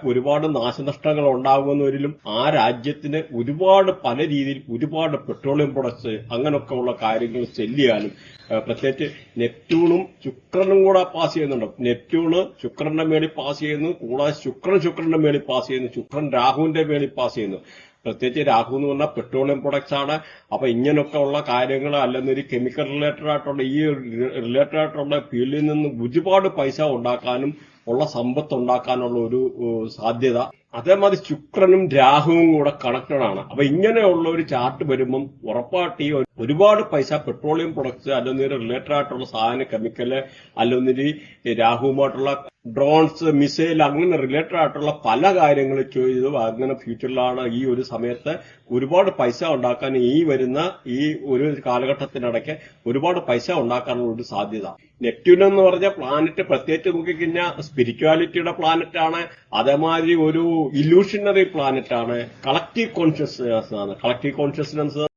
ഒരുപാട് നാശനഷ്ടങ്ങൾ ഉണ്ടാകുന്നവരിലും ആ രാജ്യത്തിന് ഒരുപാട് പല രീതിയിൽ ഒരുപാട് പെട്രോളിയം പ്രൊഡക്ട്സ് അങ്ങനെയൊക്കെ ഉള്ള കാര്യങ്ങൾ സെല്ല് ചെയ്യാനും പ്രത്യേകിച്ച് നെപ്റ്റ്യൂണും ശുക്രനും കൂടെ പാസ് ചെയ്യുന്നുണ്ട്. നെപ്റ്റ്യൂണ് ശുക്രന്റെ മേളിൽ പാസ് ചെയ്യുന്നു, കൂടാതെ ശുക്രന്റെ മേളിൽ പാസ് ചെയ്യുന്നു, ശുക്രൻ രാഹുവിന്റെ മേളിൽ പാസ് ചെയ്യുന്നു. പ്രത്യേകിച്ച് രാഹു എന്ന് പറഞ്ഞാൽ പെട്രോളിയം പ്രൊഡക്ട്സ് ആണ്. അപ്പൊ ഇങ്ങനെയൊക്കെ ഉള്ള കാര്യങ്ങൾ അല്ലെങ്കിൽ കെമിക്കൽ റിലേറ്റഡ് ആയിട്ടുള്ള ഈ റിലേറ്റഡ് ആയിട്ടുള്ള ഫീൽഡിൽ നിന്ന് ഒരുപാട് പൈസ ഉണ്ടാക്കാനും ഉള്ള സമ്പത്ത് ഉണ്ടാക്കാനുള്ള ഒരു സാധ്യത. അതേമാതിരി ശുക്രനും രാഹുവും കൂടെ കണക്റ്റഡ് ആണ്. അപ്പൊ ഇങ്ങനെയുള്ള ഒരു ചാർട്ട് വരുമ്പം ഉറപ്പായിട്ട് ഈ ഒരുപാട് പൈസ പെട്രോളിയം പ്രൊഡക്ട്സ് അല്ലെങ്കിൽ റിലേറ്റഡ് ആയിട്ടുള്ള സാധനം കെമിക്കല് അല്ലെങ്കിൽ രാഹുവുമായിട്ടുള്ള ഡ്രോൺസ് മിസൈൽ അങ്ങനെ റിലേറ്റഡ് ആയിട്ടുള്ള പല കാര്യങ്ങൾ ചെയ്ത് അങ്ങനെ ഫ്യൂച്ചറിലാണ് ഈ ഒരു സമയത്ത് ഒരുപാട് പൈസ ഉണ്ടാക്കാൻ ഈ വരുന്ന ഈ ഒരു കാലഘട്ടത്തിനിടയ്ക്ക് ഒരുപാട് പൈസ ഉണ്ടാക്കാനുള്ള ഒരു സാധ്യത. നെപ്റ്റ്യൂൺ എന്ന് പറഞ്ഞ പ്ലാനറ്റ് പ്രത്യേകിച്ച് നോക്കിക്കഴിഞ്ഞാൽ സ്പിരിച്വാലിറ്റിയുടെ പ്ലാനറ്റ് ആണ്. അതേമാതിരി ഒരു ഇല്യൂഷണറി പ്ലാനറ്റ് ആണ്. കളക്റ്റീവ് കോൺഷ്യസ്നെസ് ആണ്. Collective consciousness